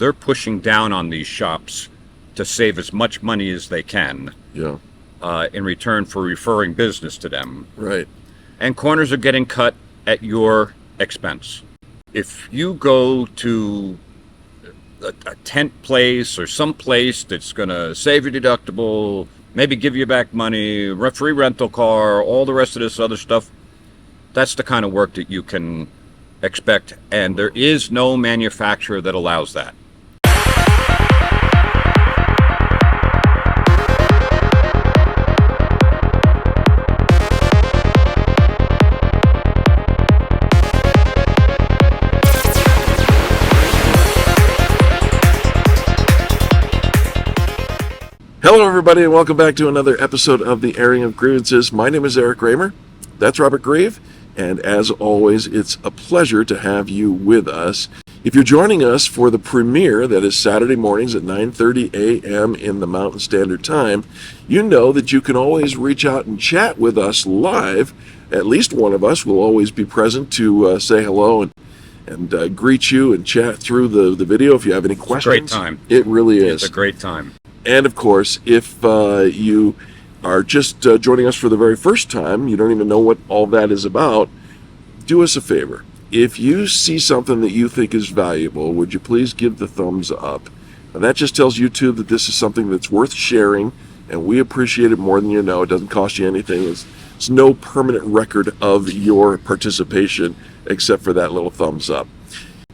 they're pushing down on these shops to save as much money as they can. Yeah. In return for referring business to them. Right. And corners are getting cut at your expense. If you go to a tent place or some place that's going to save your deductible, maybe give you back money, free rental car, all the rest of this other stuff, that's the kind of work that you can expect. And there is no manufacturer that allows that. Hello, everybody, and welcome back to another episode of the Airing of Grievances. My name is Eric Reamer. That's Robert Grieve. And as always, it's a pleasure to have you with us. If you're joining us for the premiere, that is Saturday mornings at 9:30 a.m. in the Mountain Standard Time, you know that you can always reach out and chat with us live. At least one of us will always be present to say hello and greet you and chat through the video if you have any questions. It's a great time. It really is. It's a great time. And of course, if you are just joining us for the very first time, you don't even know what all that is about, do us a favor. If you see something that you think is valuable, would you please give the thumbs up? And that just tells YouTube that this is something that's worth sharing, and we appreciate it more than you know. It doesn't cost you anything. It's no permanent record of your participation except for that little thumbs up.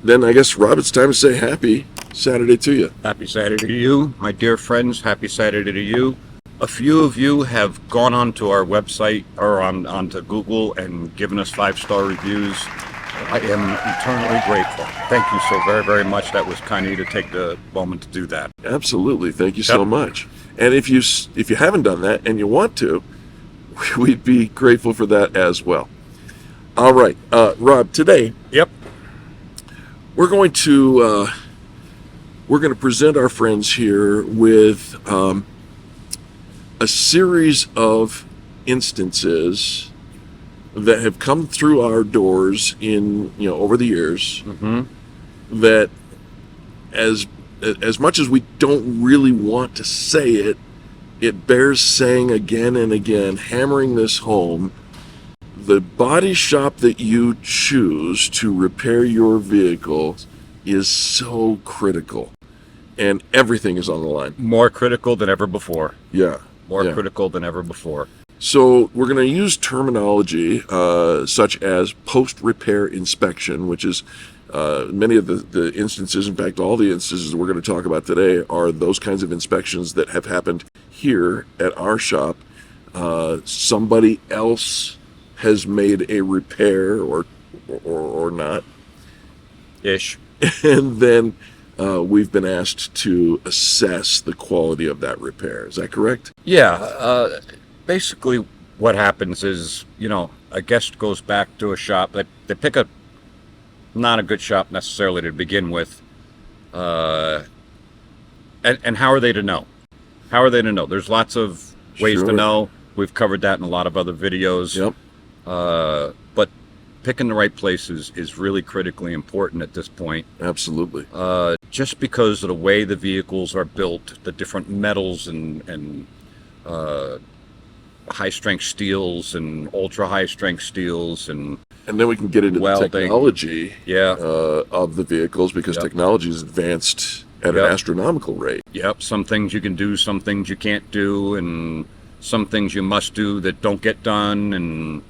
Then I guess, Rob, it's time to say happy Saturday to you. Happy Saturday to you, my dear friends. Happy Saturday to you. A few of you have gone onto our website or onto Google and given us 5-star reviews. I am eternally grateful. Thank you so very, very much. That was kind of you to take the moment to do that. Absolutely. Thank you so much. And if you haven't done that and you want to, we'd be grateful for that as well. All right, Rob, today, Yep. we're going to present our friends here with a series of instances that have come through our doors in over the years. Mm-hmm. That as much as we don't really want to say it, it bears saying again and again, hammering this home. The body shop that you choose to repair your vehicle is so critical, and everything is on the line. More critical than ever before. Yeah. More critical than ever before. So we're going to use terminology such as post-repair inspection, which is many of the instances, in fact, all the instances we're going to talk about today are those kinds of inspections that have happened here at our shop. Somebody else has made a repair or not. Ish. And then we've been asked to assess the quality of that repair. Is that correct? Yeah. Basically, what happens is, a guest goes back to a shop. They pick not a good shop necessarily to begin with. And how are they to know? How are they to know? There's lots of ways to know. We've covered that in a lot of other videos. Yep. But picking the right place is really critically important at this point. Absolutely. Just because of the way the vehicles are built, the different metals and high-strength steels and ultra-high-strength steels and then we can get into the technology of the vehicles, because technology is advanced at an astronomical rate. Yep. Some things you can do, some things you can't do, and some things you must do that don't get done. And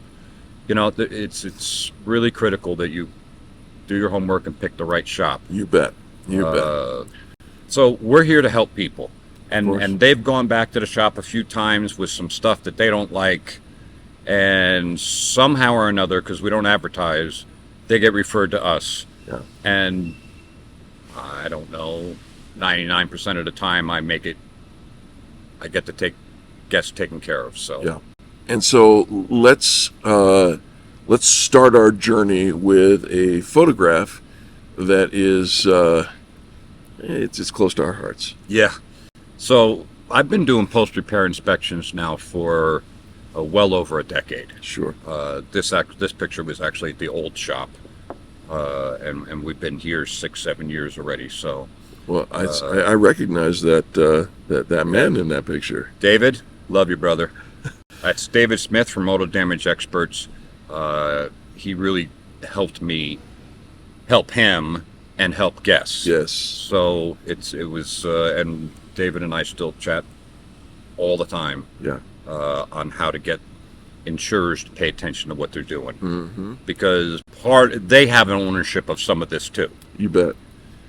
it's really critical that you do your homework and pick the right shop. You bet. You bet. So we're here to help people. And they've gone back to the shop a few times with some stuff that they don't like. And somehow or another, because we don't advertise, they get referred to us. Yeah. And I don't know, 99% of the time I get to take guests taken care of. So yeah. And so let's start our journey with a photograph that is it's close to our hearts. Yeah. So I've been doing post-repair inspections now for well over a decade. Sure. This picture was actually at the old shop, and we've been here 6-7 years already. So Well, I recognize that man in that picture. David, love you, brother. That's David Smith from Auto Damage Experts. He really helped me help him and help guests. Yes. So and David and I still chat all the time. Yeah. On how to get insurers to pay attention to what they're doing, Mm-hmm. because they have an ownership of some of this too. You bet.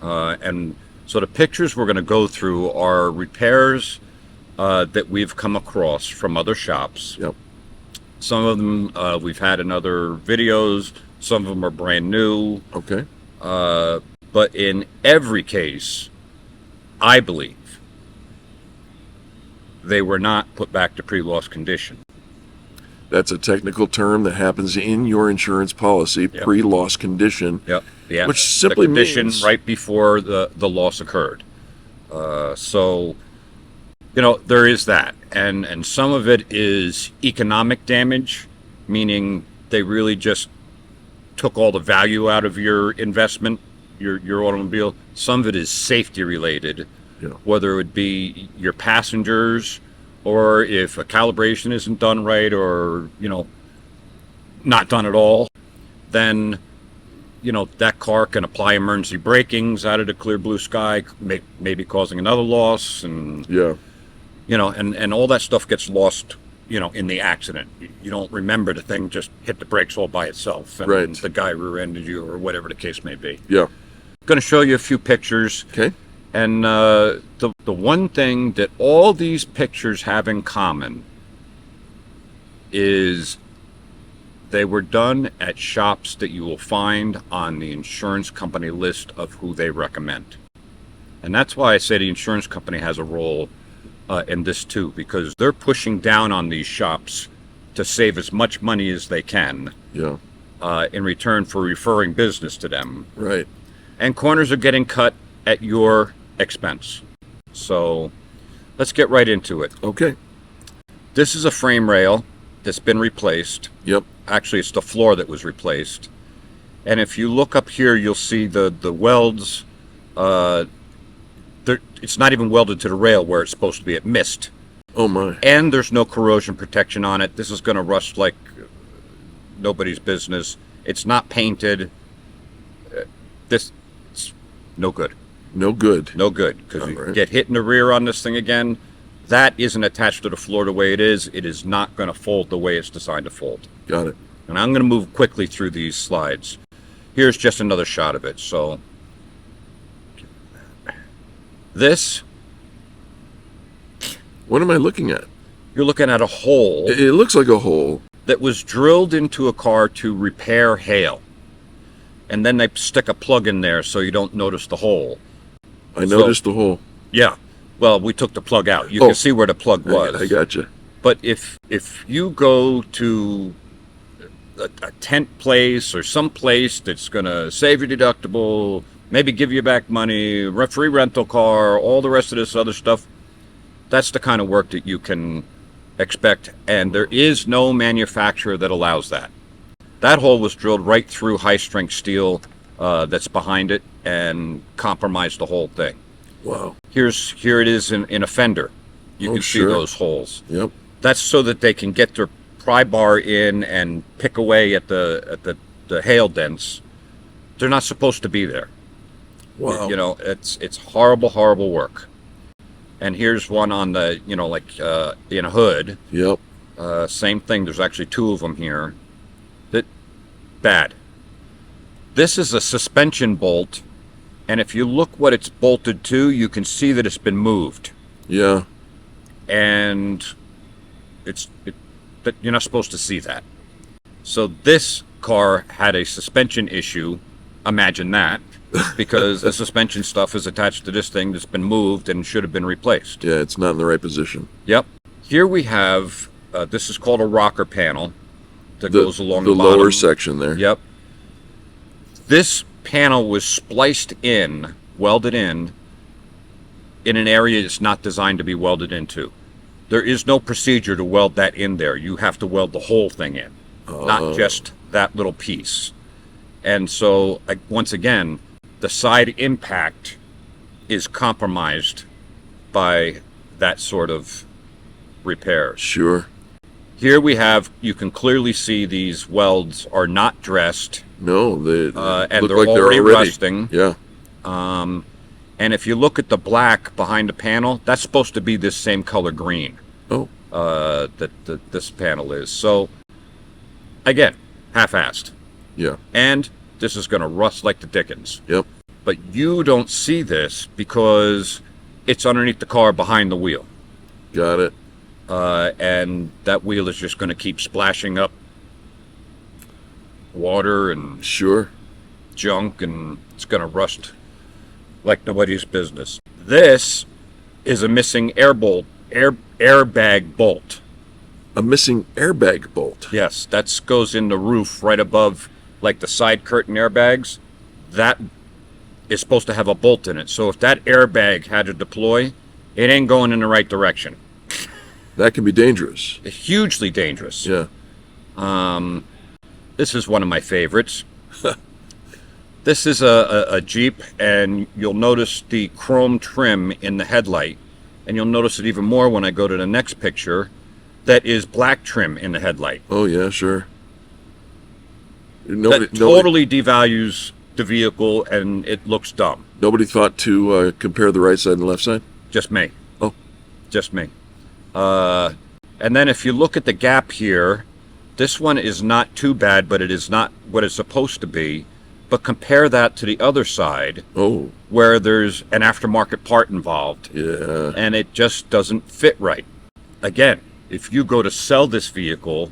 And so the pictures we're going to go through are repairs that we've come across from other shops. Yep. Some of them we've had in other videos. Some of them are brand new. Okay. But in every case, I believe they were not put back to pre-loss condition. That's a technical term that happens in your insurance policy, Yep. pre-loss condition. Yep. Yeah. Which simply the condition means right before the loss occurred. So, there is that, and some of it is economic damage, meaning they really just took all the value out of your investment, your automobile. Some of it is safety related, Yeah. whether it would be your passengers, or if a calibration isn't done right, or not done at all, then that car can apply emergency brakings out of the clear blue sky, maybe causing another loss, and Yeah. and all that stuff gets lost in the accident. You don't remember the thing just hit the brakes all by itself, and Right. the guy rear-ended you, or whatever the case may be. Yeah. Going to show you a few pictures. Okay. And the one thing that all these pictures have in common is they were done at shops that you will find on the insurance company list of who they recommend. And that's why I say the insurance company has a role in this too, because they're pushing down on these shops to save as much money as they can Yeah. in return for referring business to them. Right. And corners are getting cut at your expense. So let's get right into it. Okay. This is a frame rail that's been replaced. Yep. Actually, it's the floor that was replaced. And if you look up here, you'll see the welds. It's not even welded to the rail where it's supposed to be. It missed. Oh my. And there's no corrosion protection on it. This is going to rust like nobody's business. It's not painted. It's no good. No good. No good, because All you right. get hit in the rear on this thing again. That isn't attached to the floor the way it is. It is not going to fold the way it's designed to fold. Got it. And I'm going to move quickly through these slides. Here's just another shot of it. So this, What am I looking at? you're looking at a hole It looks like a hole. that was drilled into a car to repair hail. And then they stick a plug in there so you don't notice the hole. I noticed the hole. Yeah. Well, we took the plug out. You Oh. can see where the plug was. I gotcha. But if you go to a tent place or some place that's going to save your deductible, maybe give you back money, free rental car, all the rest of this other stuff, that's the kind of work that you can expect. And there is no manufacturer that allows that. That hole was drilled right through high-strength steel that's behind it and compromised the whole thing. Wow. Here it is in a fender. You Oh, can see sure. those holes. Yep. That's so that they can get their pry bar in and pick away at the hail dents. They're not supposed to be there. Wow. It's horrible work. And here's one on the in a hood. Yep. Same thing. There's actually two of them here. Bad. This is a suspension bolt, and if you look what it's bolted to, you can see that it's been moved. Yeah. And that you're not supposed to see that. So this car had a suspension issue. Imagine that, because the suspension stuff is attached to this thing that's been moved and should have been replaced. Yeah, it's not in the right position. Yep. Here we have this is called a rocker panel that goes along the the bottom. lower section there. Yep. This panel was spliced in, welded in an area it's not designed to be welded into. There is no procedure to weld that in there. You have to weld the whole thing in, not just that little piece. And so, once again, the side impact is compromised by that sort of repairs. Sure. Here we have, you can clearly see these welds are not dressed. No, they and look they're like already rusting. Yeah. And if you look at the black behind the panel, that's supposed to be this same color green. Oh. That this panel is. So, again, half-assed. Yeah. And this is going to rust like the dickens. Yep. But you don't see this because it's underneath the car behind the wheel. Got it. And that wheel is just going to keep splashing up water and Sure. junk, and it's going to rust like nobody's business. This is a missing airbag bolt. A missing airbag bolt. Yes, that goes in the roof right above, like the side curtain airbags. That is supposed to have a bolt in it. So if that airbag had to deploy, it ain't going in the right direction. That can be dangerous. Hugely dangerous. Yeah. This is one of my favorites. This is a Jeep, and you'll notice the chrome trim in the headlight. And you'll notice it even more when I go to the next picture. That is black trim in the headlight. Oh, yeah, sure. That totally devalues the vehicle, and it looks dumb. Nobody thought to compare the right side and left side? Just me. Oh. Just me. And then if you look at the gap here, this one is not too bad, but it is not what it's supposed to be. But compare that to the other side, Oh. where there's an aftermarket part involved, Yeah. and it just doesn't fit right. Again, if you go to sell this vehicle,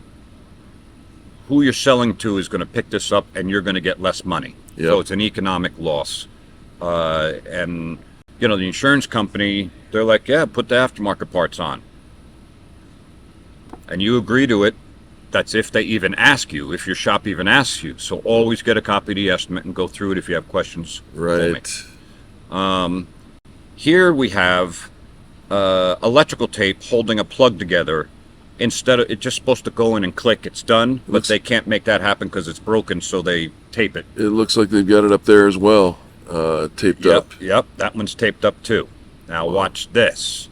who you're selling to is going to pick this up, and you're going to get less money. Yep. So it's an economic loss. And, you know, the insurance company, they're like, yeah, put the aftermarket parts on. And you agree to it. That's if they even ask you, if your shop even asks you. So always get a copy of the estimate and go through it if you have questions. Right. Here we have electrical tape holding a plug together. Instead of, it's just supposed to go in and click, it's done, but they can't make that happen because it's broken, so they tape it. It looks like they've got it up there as well, taped up. Yep, that one's taped up too. Now watch this.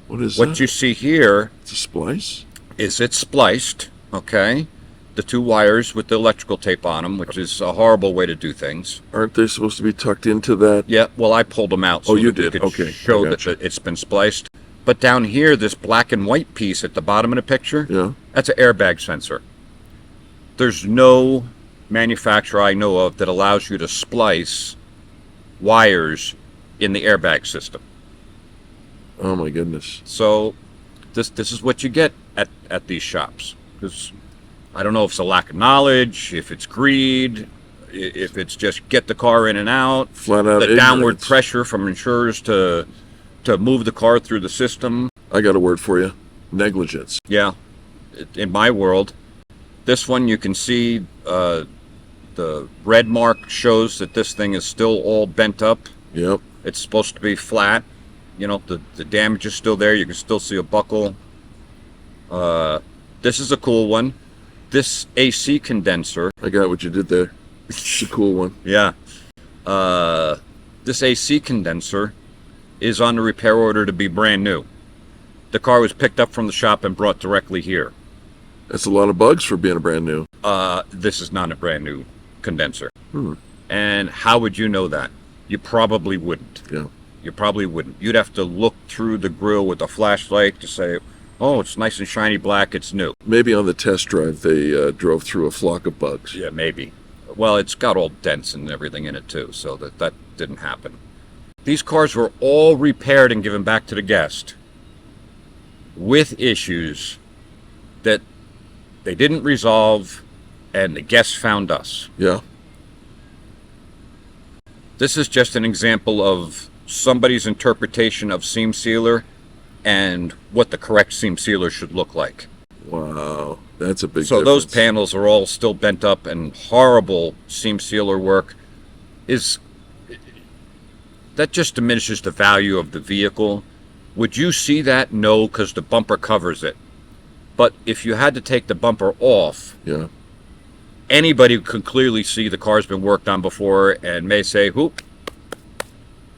What is What that? you see here It's a splice? is it's spliced, okay? The two wires with the electrical tape on them, which is a horrible way to do things. Aren't they supposed to be tucked into that? Yeah, well, I pulled them out so Oh, you that we did? could Okay, show I that gotcha. it's been spliced. But down here, this black and white piece at the bottom of the picture, Yeah. that's an airbag sensor. There's no manufacturer I know of that allows you to splice wires in the airbag system. Oh, my goodness. So this is what you get at these shops. Because I don't know if it's a lack of knowledge, if it's greed, if it's just get the car in and out, Flat out the downward ignorance. pressure from insurers to move the car through the system. I got a word for you. Negligence. Yeah, in my world. This one you can see the red mark shows that this thing is still all bent up. Yep. It's supposed to be flat. You know, the damage is still there. You can still see a buckle. This is a cool one. This AC condenser. I got what you did there. It's a cool one. Yeah. This AC condenser is on the repair order to be brand new. The car was picked up from the shop and brought directly here. That's a lot of bugs for being a brand new. This is not a brand new condenser. Hmm. And how would you know that? You probably wouldn't. Yeah. You probably wouldn't. You'd have to look through the grill with a flashlight to say, oh, it's nice and shiny black, it's new. Maybe on the test drive they drove through a flock of bugs. Yeah, maybe. Well, it's got all dents and everything in it too, so that didn't happen. These cars were all repaired and given back to the guest with issues that they didn't resolve, and the guest found us. Yeah. This is just an example of somebody's interpretation of seam sealer and what the correct seam sealer should look like. Wow. That's a big So difference. those panels are all still bent up, and horrible seam sealer work that just diminishes the value of the vehicle. Would you see that? No, because the bumper covers it. But if you had to take the bumper off, Yeah. anybody could clearly see the car's been worked on before and may say, whoop,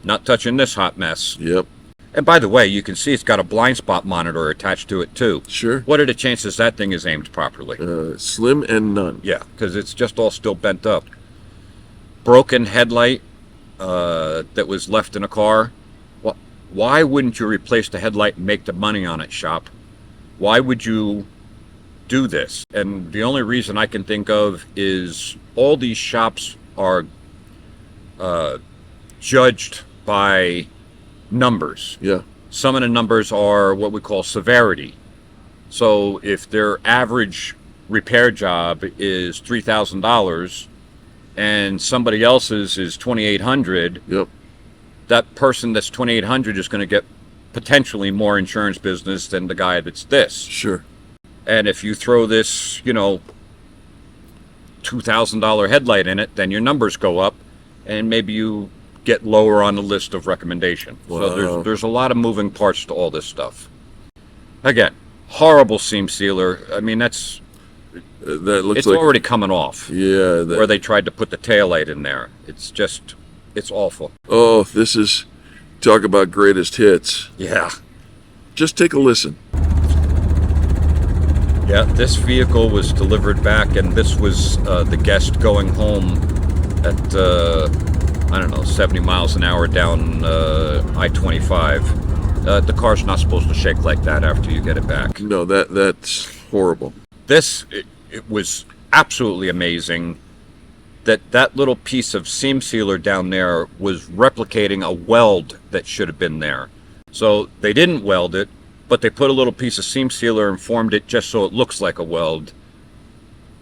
Not touching this hot mess. Yep. And by the way, you can see it's got a blind spot monitor attached to it too. Sure. What are the chances that thing is aimed properly? Slim and none. Yeah, because it's just all still bent up. Broken headlight that was left in a car. Why wouldn't you replace the headlight and make the money on it, shop? Why would you do this? And the only reason I can think of is all these shops are judged by numbers. Yeah. Some of the numbers are what we call severity. So if their average repair job is $3,000 and somebody else's is $2,800, Yep. that person that's $2,800 is going to get potentially more insurance business than the guy that's this. Sure. And if you throw this, $2,000 headlight in it, then your numbers go up, and maybe you get lower on the list of recommendation. Wow. So there's a lot of moving parts to all this stuff. Again, horrible seam sealer. I mean, That looks it's like already coming off. Yeah. Where they tried to put the taillight in there. It's awful. Oh, this is talk about greatest hits. Yeah. Just take a listen. Yeah, this vehicle was delivered back, and this was the guest going home at, 70 miles an hour down I-25. The car's not supposed to shake like that after you get it back. No, that's horrible. It was absolutely amazing that little piece of seam sealer down there was replicating a weld that should have been there. So they didn't weld it, but they put a little piece of seam sealer and formed it just so it looks like a weld,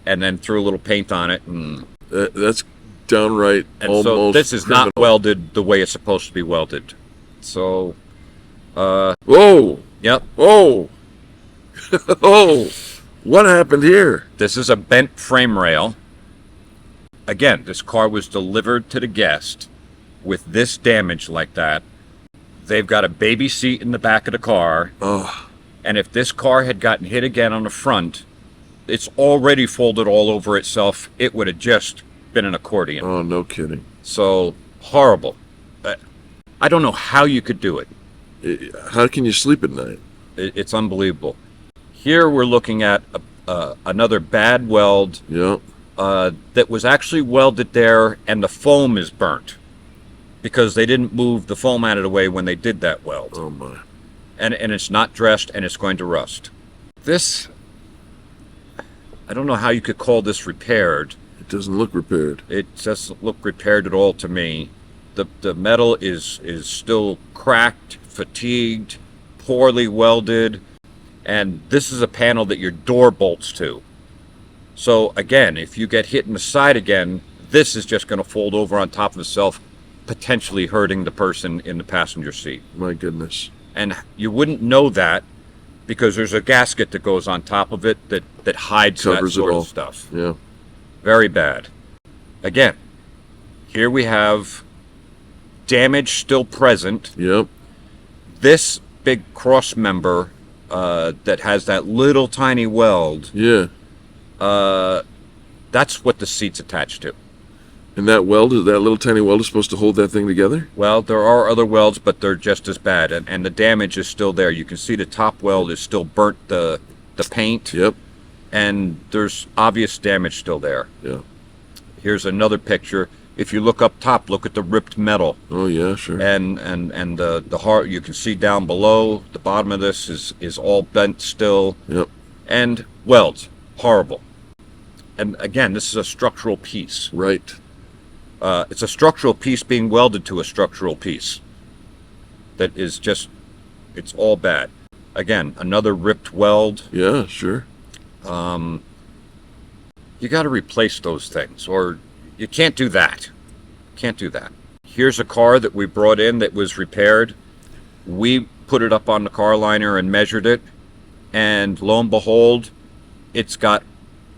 and then threw a little paint on it. And That's downright almost so this is not criminal. welded the way it's supposed to be welded. So, Whoa! yep, Oh! Oh! What happened here? this is a bent frame rail. Again, this car was delivered to the guest with this damage like that. They've got a baby seat in the back of the car. Oh, And if this car had gotten hit again on the front, it's already folded all over itself. It would have just been an accordion. oh, no kidding. So, horrible. I don't know how you could do it. How can you sleep at night? It's unbelievable. Here we're looking at another bad weld Yeah. that was actually welded there, and the foam is burnt because they didn't move the foam out of the way when they did that weld. Oh my. And it's not dressed, and it's going to rust. This, I don't know how you could call this repaired. It doesn't look repaired. It doesn't look repaired at all to me. The metal is still cracked, fatigued, poorly welded, and this is a panel that your door bolts to. So again, if you get hit in the side again, this is just going to fold over on top of itself, potentially hurting the person in the passenger seat. My goodness. And you wouldn't know that because there's a gasket that goes on top of it that hides Covers that it sort all. of stuff. Yeah. Very bad. Again, here we have damage still present. Yep. This big cross member that has that little tiny weld, Yeah. that's what the seat's attached to. And that little tiny weld is supposed to hold that thing together? Well, there are other welds, but they're just as bad, and the damage is still there. You can see the top weld is still burnt the paint, Yep. and there's obvious damage still there. Yeah. Here's another picture. If you look up top, look at the ripped metal, Oh yeah, sure. and the heart. You can see down below. The bottom of this is all bent still, Yep. and welds horrible. And again, this is a structural piece. Right. It's a structural piece being welded to a structural piece. That is just, it's all bad. Again, another ripped weld. Yeah, sure. You got to replace those things, or you can't do that. Can't do that. Here's a car that we brought in that was repaired. We put it up on the car liner and measured it, and lo and behold, it's got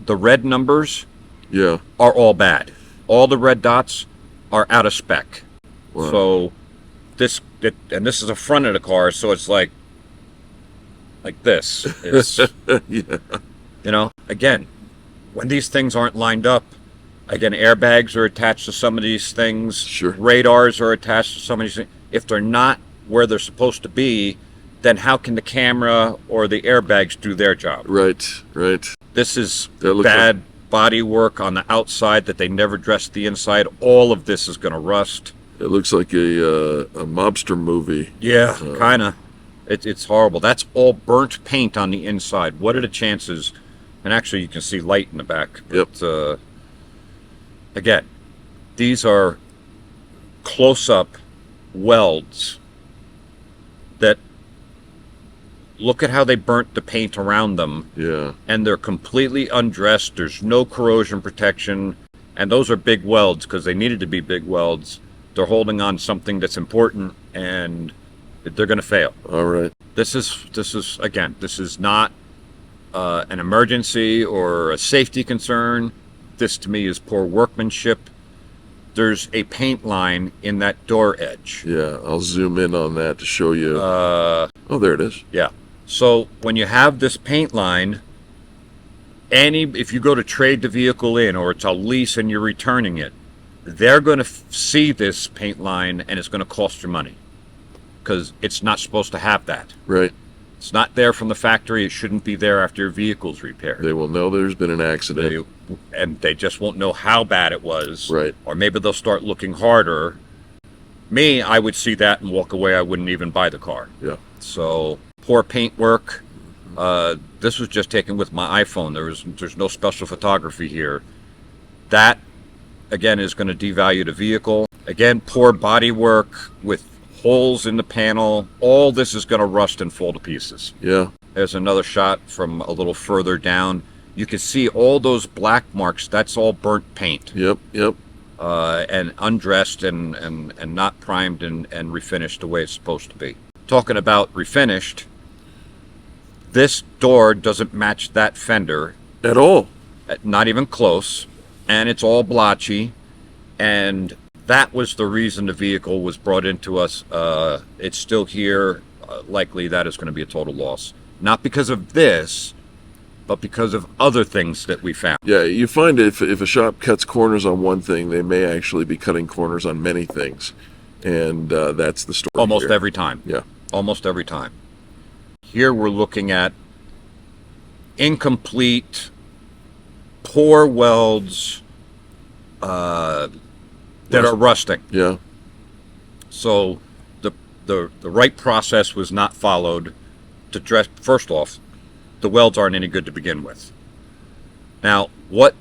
the red numbers Yeah. are all bad. All the red dots are out of spec. Wow. So this is the front of the car, so it's like this. It's Yeah. again, when these things aren't lined up, Again, airbags are attached to some of these things. Sure. Radars are attached to some of these things. If they're not where they're supposed to be, then how can the camera or the airbags do their job? Right, right. This is That looks bad body work on the outside that they never dressed the inside. All of this is going to rust. It looks like a mobster movie. Yeah, kind of. It's horrible. That's all burnt paint on the inside. What are the chances? And actually, you can see light in the back. But, Yep. Again, these are close-up welds that look at how they burnt the paint around them. Yeah. And they're completely undressed. There's no corrosion protection. And those are big welds because they needed to be big welds. They're holding on something that's important, and they're going to fail. All right. This is not an emergency or a safety concern. This to me is poor workmanship. There's a paint line in that door edge. Yeah, I'll zoom in on that to show you. Oh, there it is. Yeah. So when you have this paint line, if you go to trade the vehicle in, or it's a lease and you're returning it, they're going to see this paint line, and it's going to cost you money because it's not supposed to have that. Right. It's not there from the factory. It shouldn't be there after your vehicle's repaired. They will know there's been an accident. And they just won't know how bad it was. Right. Or maybe they'll start looking harder. Me, I would see that and walk away. I wouldn't even buy the car. Yeah. So poor paint work. This was just taken with my iPhone. There's no special photography here. That, again, is going to devalue the vehicle. Again, poor body work with holes in the panel. All this is going to rust and fall to pieces. Yeah. There's another shot from a little further down. You can see all those black marks. That's all burnt paint. Yep. Yep. And undressed and not primed and refinished the way it's supposed to be. Talking about refinished, this door doesn't match that fender. At all. Not even close. And it's all blotchy. And that was the reason the vehicle was brought into us. It's still here. Likely that is going to be a total loss. Not because of this, but because of other things that we found. Yeah, you find if a shop cuts corners on one thing, they may actually be cutting corners on many things. And that's the story. Almost here. every time. Yeah. Almost every time. Here we're looking at incomplete, poor welds that are rusting. Yeah. So the right process was not followed to dress. First off, the welds aren't any good to begin with. Now, what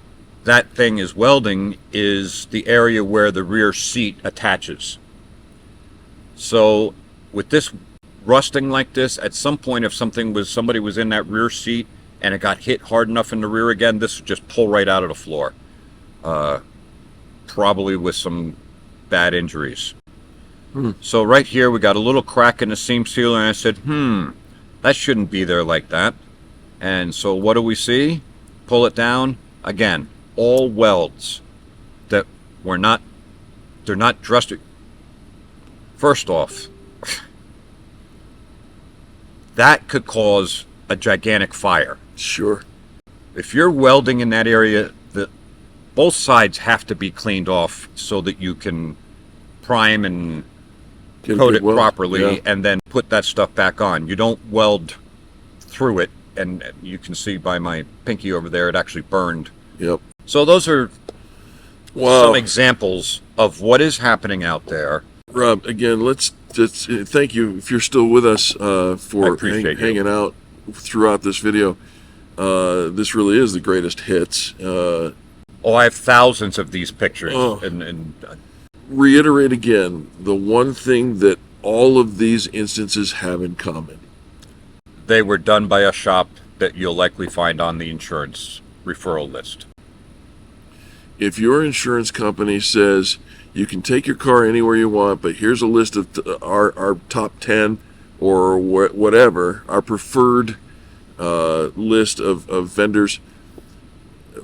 that thing is welding is the area where the rear seat attaches. So with this rusting like this, at some point if somebody was in that rear seat and it got hit hard enough in the rear again, this would just pull right out of the floor. Probably with some bad injuries. So right here we got a little crack in the seam sealer, and I said, that shouldn't be there like that. And so what do we see? Pull it down. Again, all welds that they're not dressed. First off, that could cause a gigantic fire. Sure. If you're welding in that area, both sides have to be cleaned off so that you can prime and coat it properly, and then put that stuff back on. You don't weld through it, and you can see by my pinky over there, it actually burned. Yep. So those are Wow. some examples of what is happening out there. Rob, again, let's thank you if you're still with us for hanging out throughout this video. This really is the greatest hits. I have thousands of these pictures. Oh. And Reiterate again, the one thing that all of these instances have in common. they were done by a shop that you'll likely find on the insurance referral list. If your insurance company says you can take your car anywhere you want, but here's a list of our top 10 or whatever, our preferred list of vendors,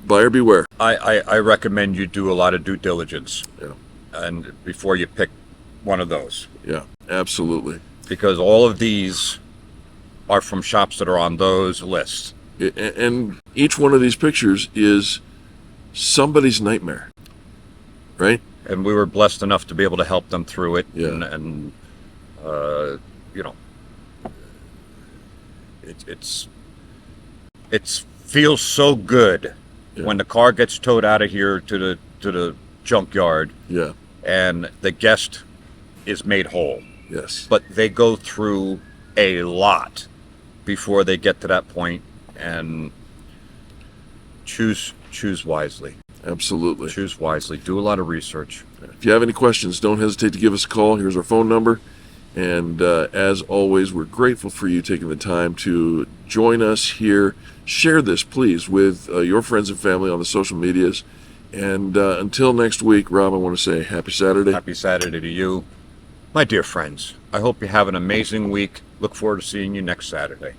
buyer beware. I recommend you do a lot of due diligence. Yeah. And before you pick one of those. Yeah, absolutely. Because all of these are from shops that are on those lists. And each one of these pictures is somebody's nightmare. right? And we were blessed enough to be able to help them through it. Yeah. And you know, it's feels so good Yeah. when the car gets towed out of here to the junkyard Yeah. and the guest is made whole. Yes. But they go through a lot before they get to that point, and choose wisely. Absolutely. Choose wisely. Do a lot of research. If you have any questions, don't hesitate to give us a call. Here's our phone number. And as always, we're grateful for you taking the time to join us here. Share this, please, with your friends and family on the social medias. And until next week, Rob, I want to say happy Saturday. Happy Saturday to you. My dear friends, I hope you have an amazing week. Look forward to seeing you next Saturday.